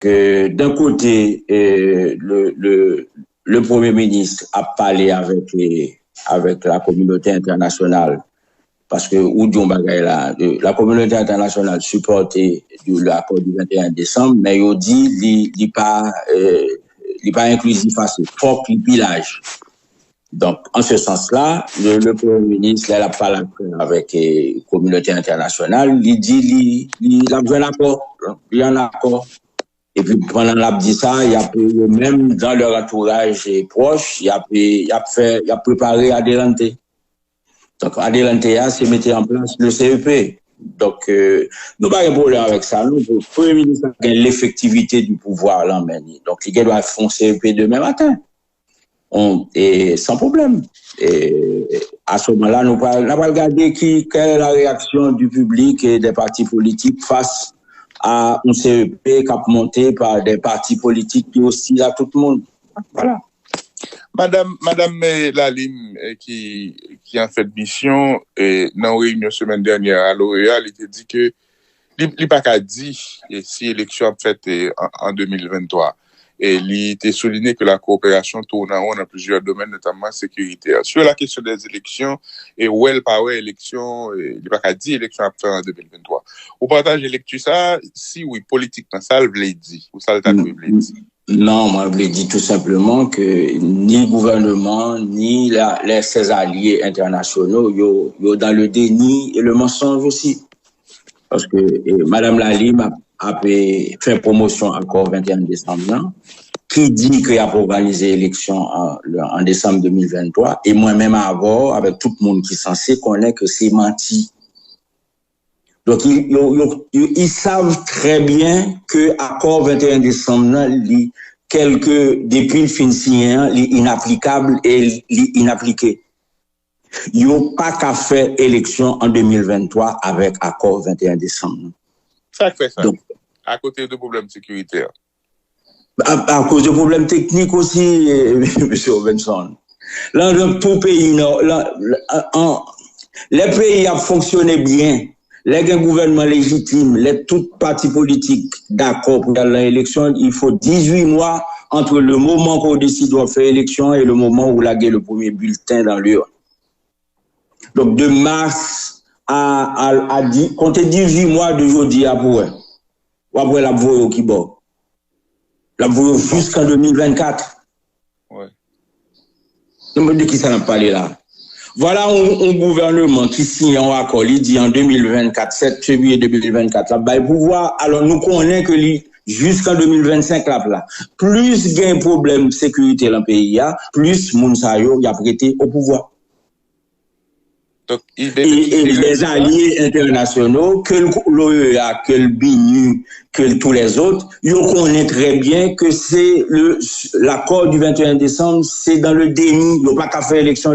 que d'un côté, le Premier ministre a parlé avec la communauté internationale, parce que la communauté internationale supportait l'accord du 21 décembre, mais il dit il pas inclusif assez, fort pillage. Donc, en ce sens-là, le Premier ministre, il a parlé avec la communauté internationale, il dit il a besoin d'accord, il y a un accord. Et puis, pendant l'a dit ça, il y a même dans leur entourage proche, il a préparé Adelante. Donc, Adelante c'est mettre en place le CEP. Donc, nous n'avons pas de problème avec ça. Nous, le Premier ministre a l'effectivité du pouvoir là, donc, il doit faire un CEP demain matin. Et sans problème. Et à ce moment-là, nous allons regarder quelle est la réaction du public et des partis politiques face à un CEP qui a monté par des partis politiques qui oscillent à tout le monde. Voilà. Madame Lalim, qui a fait mission dans une réunion semaine dernière à L'Oréal, il a dit que il n'a pas dit si l'élection a faite en 2023. Et il a souligné que la coopération tourne en rond dans plusieurs domaines, notamment sécuritaires. Sur la question des élections, et où elle parle élection, il n'a pas dit élection à faire en 2023. Au partage électu ça, si oui, politiquement, ça le dit, ou ça le dit. Non, moi, je l'ai dit tout simplement que ni le gouvernement, ni ses alliés internationaux, yo dans le déni et le mensonge aussi. Parce que Madame Lalim a fait promotion encore 21 décembre, qui dit qu'il a organisé l'élection en décembre 2023, et moi-même avant, avec tout le monde qui est censé connaître que c'est menti. Donc, ils savent très bien que l'accord 21 décembre, depuis le fin signé, est inapplicable et inappliqué. Ils n'ont pas qu'à faire élection en 2023 avec accord 21 décembre. Ça fait ça. Donc, à côté de problèmes sécuritaires. À cause de problèmes techniques aussi, M. Robinson. Là, dans tout pays, les pays ont fonctionné bien. Les gouvernements légitimes, toutes partis politiques d'accord pour aller à l'élection, il faut 18 mois entre le moment qu'on décide de faire l'élection et le moment où la guerre le premier bulletin dans l'urne. Donc, de mars à comptez 18 mois d'aujourd'hui après la voie qui bord. La voie jusqu'en 2024. Ouais. Je me dis qui ça n'a pas parlé là. Voilà un gouvernement qui signe un accord, il dit en 2024, 7 février 2024, là, il pouvoir, alors nous connaissons que jusqu'en 2025, là, plus il y a un problème de sécurité dans le pays, plus Mounsayo a prêté au pouvoir. Donc, et les alliés internationaux, que l'OEA, que le BINU, que tous les autres, ils connaissent très bien que c'est l'accord du 21 décembre, c'est dans le déni, ils n'ont pas qu'à faire élection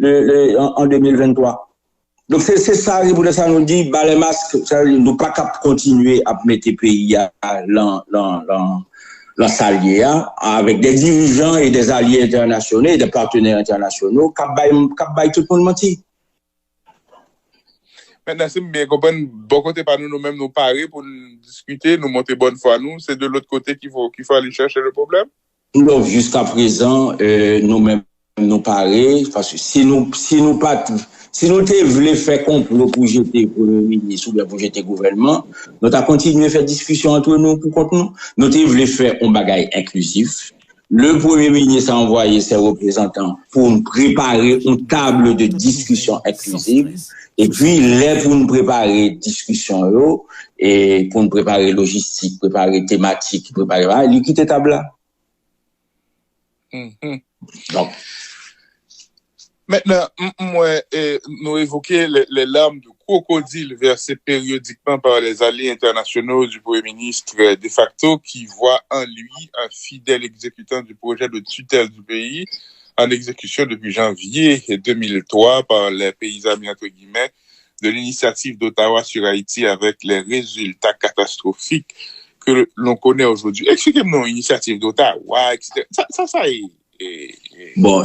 en 2023. Donc c'est ça, pour ça nous dit, les masques, nous n'avons pas qu'à continuer à mettre les pays l'allié avec des dirigeants et des alliés internationaux et des partenaires internationaux, qui tout le monde mentir. Maintenant, si bien comprendre, bon côté par nous-mêmes nous parer pour nous discuter, nous monter bonne foi nous, c'est de l'autre côté qu'il faut aller chercher le problème? Non, jusqu'à présent, nous-mêmes nous parer, parce que si nous voulons faire complot pour jeter pour le ministre ou bien pour jeter le gouvernement, nous avons continué à faire discussion entre nous pour contre nous. Nous voulons faire un bagage inclusif. Le Premier ministre a envoyé ses représentants pour nous préparer une table de discussion inclusive. Et puis, pour nous préparer discussion, et pour nous préparer logistique, préparer thématique, préparer, il quitte table là. Donc. Maintenant, nous évoquons les larmes de crocodile versées périodiquement par les alliés internationaux du Premier ministre de facto qui voit en lui un fidèle exécutant du projet de tutelle du pays en exécution depuis janvier 2003 par les pays amis entre guillemets de l'initiative d'Ottawa sur Haïti avec les résultats catastrophiques que l'on connaît aujourd'hui. Expliquez-moi l'initiative d'Ottawa, etc. Ça est. Bon,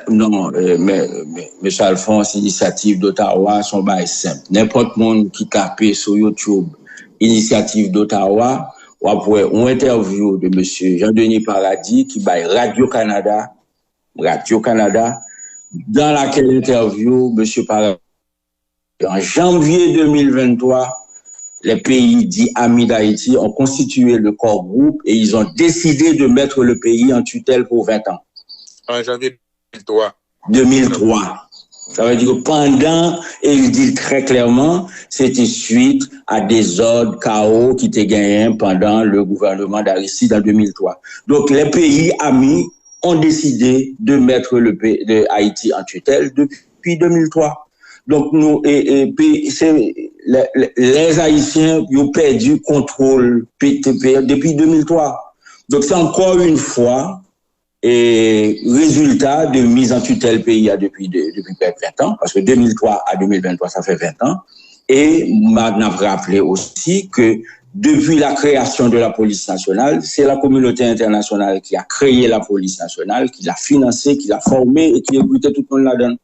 non, mais Alphonse, l'initiative d'Ottawa, sont pas simple. N'importe monde qui tape sur YouTube, initiative d'Ottawa, après une interview de monsieur Jean-Denis Paradis qui baille Radio-Canada, dans laquelle interview monsieur Paradis, en janvier 2023, les pays dits amis d'Haïti ont constitué le corps groupe et ils ont décidé de mettre le pays en tutelle pour 20 ans. En janvier 2003. Ça veut dire que pendant, et il dit très clairement, c'était suite à des ordres chaos qui étaient gagnés pendant le gouvernement d'Aristide en 2003. Donc les pays amis ont décidé de mettre le pays de Haïti en tutelle depuis 2003. Donc nous, les Haïtiens ont perdu contrôle depuis 2003. Donc c'est encore une fois et résultat de mise en tutelle pays depuis 20 ans, parce que 2003 à 2023, ça fait 20 ans. Et m'a rappelé aussi que depuis la création de la police nationale, c'est la communauté internationale qui a créé la police nationale, qui l'a financée, qui l'a formée et qui écoutait tout le monde là-dedans.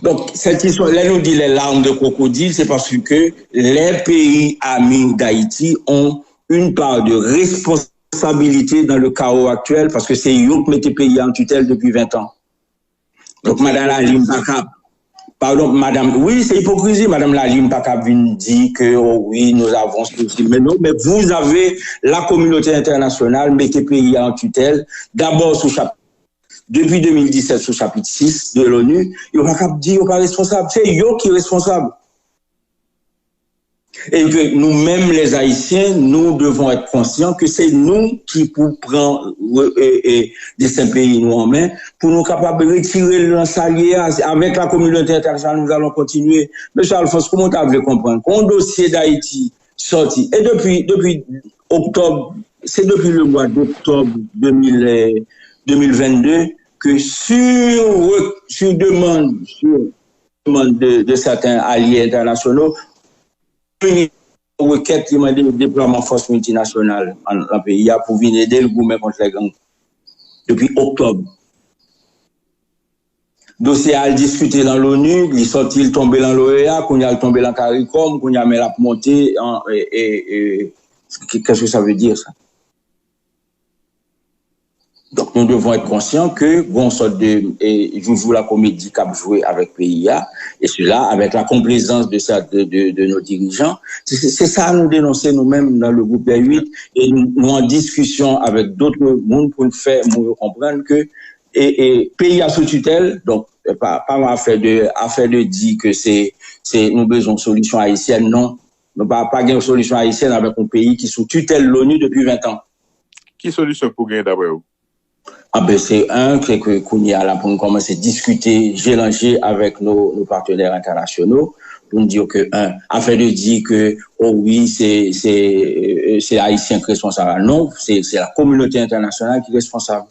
Donc, cette histoire, là, nous dit les larmes de crocodile, c'est parce que les pays amis d'Haïti ont une part de responsabilité dans le chaos actuel, parce que c'est eux qui mettent les pays en tutelle depuis 20 ans. Donc, Madame Lalim Pakap, pardon, Madame, oui, c'est hypocrisie, Madame Lalim Pakap vient dire que, oh oui, nous avons ceci, mais non, mais vous avez la communauté internationale, mettez les pays en tutelle, d'abord sous chapitre. Depuis 2017, sous chapitre 6 de l'ONU, il n'y a pas qu'à dire, il n'y a pas responsable. C'est eux qui sont responsables. Et que nous-mêmes, les Haïtiens, nous devons être conscients que c'est nous qui prenons de ces pays nous en main pour nous capables de retirer le salier avec la communauté internationale. Nous allons continuer. Monsieur Alphonse, comment tu as comprendre qu'un dossier d'Haïti sorti, et depuis octobre, c'est depuis le mois d'octobre 2022, que sur demande de certains alliés internationaux, une requête qui m'a dit le déploiement de forces multinationales en pays pour venir aider le gouvernement contre les gangs depuis octobre. Dossier a discuté dans l'ONU, il sorti, il tombé dans l'OEA, qu'on a tombé dans CARICOM, qu'on a mis la montée qu'est-ce que ça veut dire ça? Donc, nous devons être conscients que, bon, sorte joue la comédie qu'a joué avec PIA, et cela avec la complaisance de nos dirigeants. C'est ça, nous dénoncer nous-mêmes dans le groupe R8, et nous en discussion avec d'autres mondes pour nous faire, comprendre que, PIA sous tutelle, donc, pas affaire de dire que nous besoin de solution haïtienne, non. Nous pas de solution haïtienne avec un pays qui sous tutelle l'ONU depuis 20 ans. Qui solution pour gagner d'abord? C'est que Kounia là pour nous commencer à discuter, échanger avec nos partenaires internationaux pour nous dire que afin de dire que oh oui c'est haïtien qui est responsable, non, c'est la communauté internationale qui est responsable.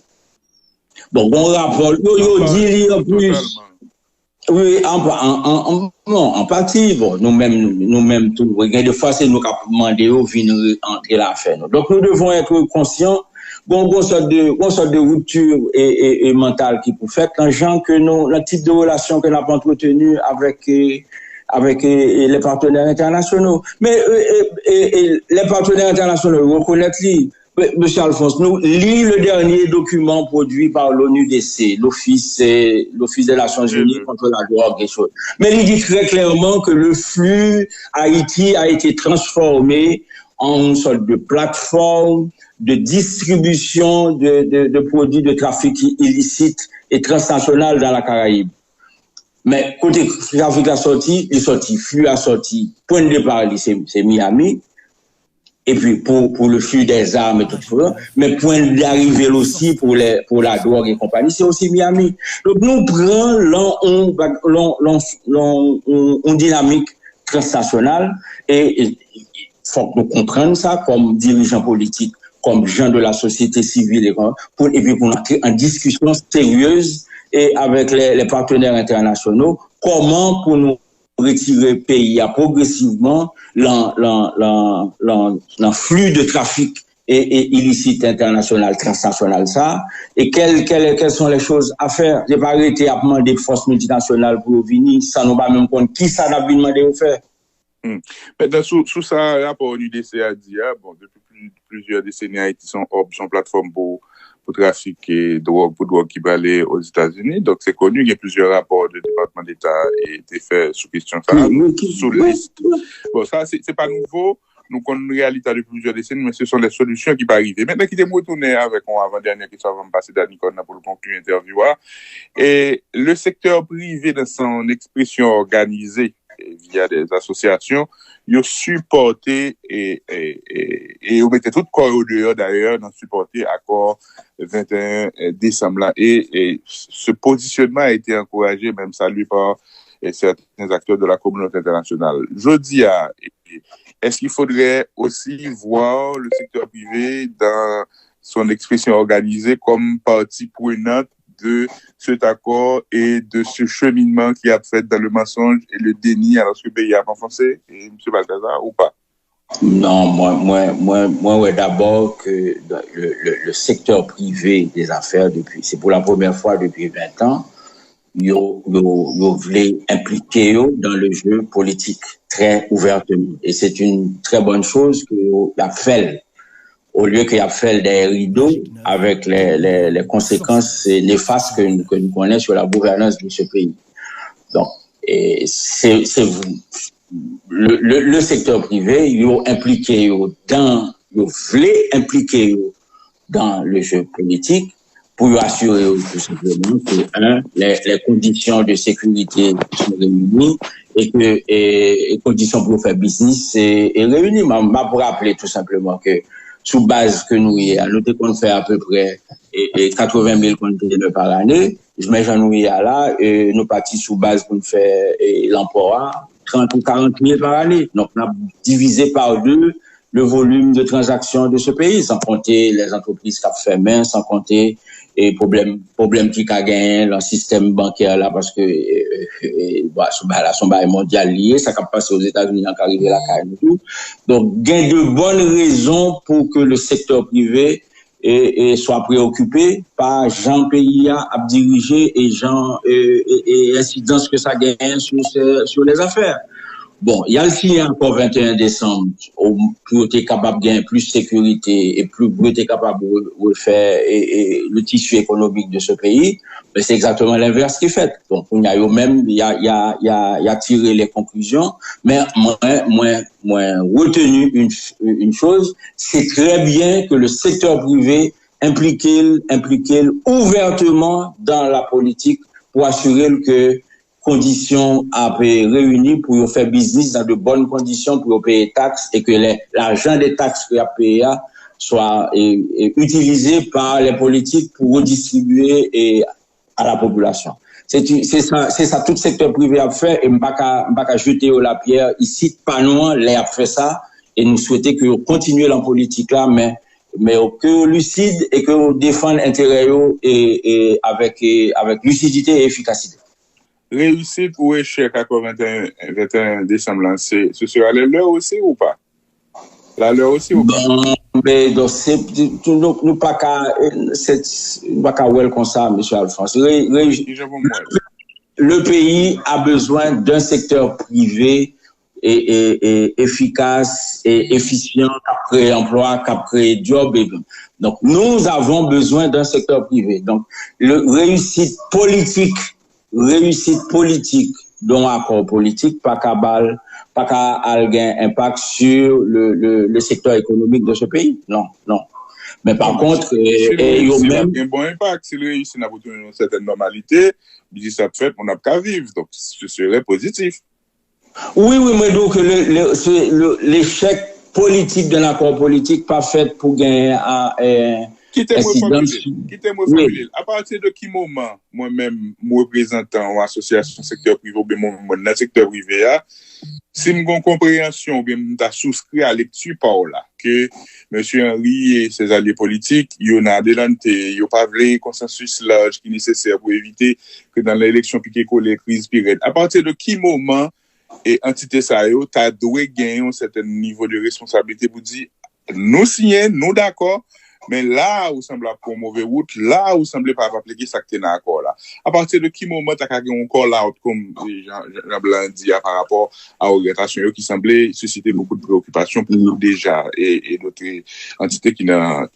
Bon rapport yo dit en plus oui en partie bon nous-mêmes tout regarde des fois c'est nous qui demander au venir entrer l'affaire. Donc nous devons être conscients bon sorte de rupture et mentale qui peut faire quand gens que nous le type de relation que nous avons entretenu avec les partenaires internationaux, mais les partenaires internationaux reconnaissent Monsieur Alphonse, nous lis le dernier document produit par l'ONUDC, l'Office des Nations Unies contre la drogue et choses. Mais il dit très clairement que le flux Haïti a été transformé en une sorte de plateforme de distribution de produits de trafic illicite et transnational dans la Caraïbe. Mais côté trafic a sorti, flux a sorti, point de départ, c'est Miami. Et puis pour le flux des armes et tout ça, mais point d'arrivée aussi pour la drogue et compagnie, c'est aussi Miami. Donc nous prenons une dynamique transnationale et il faut que nous comprenions ça comme dirigeants politiques, comme gens de la société civile et puis pour entrer en discussion sérieuse et avec les partenaires internationaux, comment pour nous retirer le pays progressivement l'en flux de trafic et illicite international, transnational, ça, et quelles sont les choses à faire. J'ai pas arrêté à demander des forces multinationales pour venir, ça nous va même compte qui ça n'a pas demandé de faire. Maintenant, sous ça, rapport au UDC a dit, bon, depuis plusieurs décennies, Haïti sont plateforme pour trafic et drogue, pour drogue qui va aller aux États-Unis. Donc, c'est connu, il y a plusieurs rapports du département d'État et été faits sous question ça, sous liste. Bon, ça, c'est pas nouveau. Nous connaissons une réalité depuis plusieurs décennies, mais ce sont les solutions qui peuvent arriver. Maintenant, qui me retourner avec mon avant-dernière question avant de passer à Nicole pour le conclure l'interview. Et le secteur privé, dans son expression organisée, via des associations, ils ont supporté et ils mettaient tout corps au dehors d'ailleurs dans supporter accord 21 décembre là. Et ce positionnement a été encouragé, même salué par certains acteurs de la communauté internationale. Je dis est-ce qu'il faudrait aussi voir le secteur privé dans son expression organisée comme partie prenante de cet accord et de ce cheminement qui a fait dans le mensonge et le déni alors que le pays a enfoncé, et M. Balthazar, ou pas? Non, moi, d'abord que le secteur privé des affaires, c'est pour la première fois depuis 20 ans, ils voulaient impliquer dans le jeu politique très ouvertement. Et c'est une très bonne chose qu'il a fait. Au lieu qu'il y a fait des rideaux avec les conséquences néfastes que nous connaissons sur la gouvernance de ce pays. Donc, c'est le secteur privé, il est impliqué dans le jeu politique pour assurer tout simplement que, les conditions de sécurité sont réunies et que les conditions pour faire business est réunies. Mais pour rappeler tout simplement que sous base que nous y avons, nous fait à peu près 80 000 conteneurs par année. Je mets nous y là, et nous partis sous base pour faire l'emploi 30 ou 40 000 par année. Donc, on a divisé par 2 le volume de transactions de ce pays, sans compter les entreprises qui ont fait main, sans compter les problèmes qui ont gagné dans le système bancaire là, parce que son bail mondial lié, ça peut passer aux États-Unis en arrivé la carrière et tout. Donc, il y a de bonnes raisons pour que le secteur privé soit préoccupé par Jean pays à diriger et incidence que ça gagne sur les affaires. Bon, il y a aussi encore 21 décembre pour être capable de gagner plus de sécurité et pour être capable de faire le tissu économique de ce pays. Mais c'est exactement l'inverse qui est fait. Donc, il y a tiré les conclusions. Mais moi, retenu une chose, c'est très bien que le secteur privé impliqué ouvertement dans la politique pour assurer que conditions à réunies pour faire business dans de bonnes conditions pour payer taxes et que l'argent des taxes qu'il a payé soit utilisé par les politiques pour redistribuer à la population. C'est ça tout secteur privé a fait et m'pas jeter la pierre ici pas loin les a fait ça et nous souhaitons que continuer la politique là mais que lucide et que défendre l'intérêt et avec lucidité et efficacité. Réussite ou échec à 21 décembre, ce sera l'heure aussi ou pas? La l'heure aussi ou pas? Mais donc nous pas qu'à well comme ça, monsieur Alphonse. Le pays a besoin d'un secteur privé et efficace et efficient qui a créé emploi, qui a créé job. Donc nous avons besoin d'un secteur privé. Donc réussite politique dont accord politique pas qu'à avoir impact sur le secteur économique de ce pays. Non. Mais par contre, il y a un bon impact. S'il réussit à avoir une certaine normalité, il dit ça fait on n'a pas qu'à vivre. Donc, ce serait positif. Oui, mais donc l'échec politique d'un accord politique pas fait pour gagner Quittez-moi formuler. À partir de qui moment, moi-même, représentant ou association secteur privé, ou bien moi, dans le secteur privé, si j'ai une compréhension, ou bien j'ai souscrit à lecture par là, que M. Henry et ses alliés politiques, ils ont adelanté, ils n'ont pas voulu consensus large qui est nécessaire pour éviter que dans l'élection piquée les crises pire. À partir de qui moment, et entité ça, tu as dû gagner un certain niveau de responsabilité pour dire, nous signons, nous d'accord, mais là où semble pour mauvais route, là où semble pas appliquer ça que dans accord là. À partir de qui moment t'as qu'à encore là comme Jean Blanc dit par rapport à l'orientation qui semblait susciter beaucoup de préoccupations pour nous déjà et d'autres entités qui n'a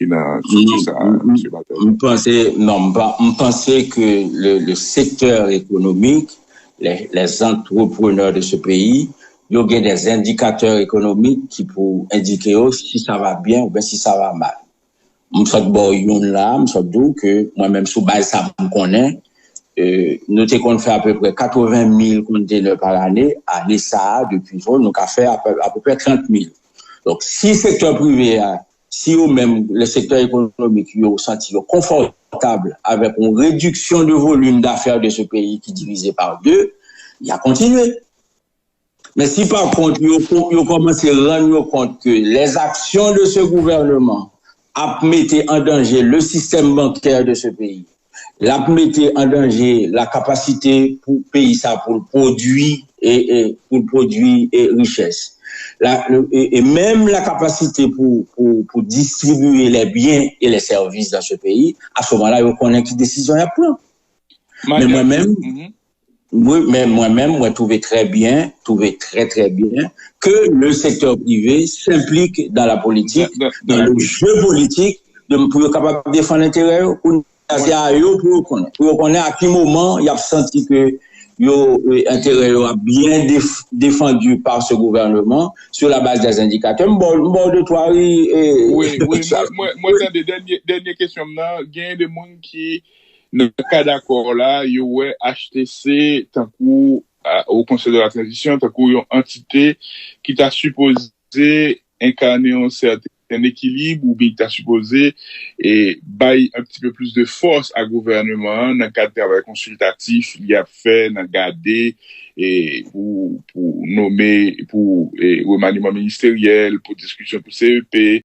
ça, monsieur Batel. Je pensais que le secteur économique, les entrepreneurs de ce pays, il y a des indicateurs économiques qui pour indiquer si ça va bien ou bien si ça va mal. Je suis là, je suis que moi-même, sous base, ça me connaît. Nous avons fait à peu près 80 000 conteneurs par année. Année ça, depuis ça, nous avons fait à peu près 30 000. Donc, si le secteur privé, si ou même le secteur économique, ils ont senti confortable avec une réduction de volume d'affaires de ce pays qui est divisé par 2, il a continué. Mais si par contre, ils ont commencé à rendre compte que les actions de ce gouvernement mettaient en danger le système bancaire de ce pays, mettaient en danger la capacité pour le pays ça pour le produit et richesse. Et même la capacité pour distribuer les biens et les services dans ce pays, à ce moment-là, ils connaissent quelle décision il y a pris. Mais moi-même, moi, trouvais très bien que le secteur privé s'implique dans la politique, dans le jeu politique, pour être capable de défendre l'intérêt, pour connaître à quel moment il a senti que l'intérêt a bien défendu par ce gouvernement sur la base des indicateurs. Bon de toi, oui, moi, dans des dernières questions, il y a des gens qui dans le cas d'accord là, il y aurait HTC tant qu'au Conseil de la transition, tant qu'une entité qui t'a supposé incarner un certain équilibre ou bien t'a supposé bailler un petit peu plus de force à gouvernement dans le cadre de travail consultatif, il y a fait dans garder et pour nommer pour remaniement ministériel, pour discussion pour CEP.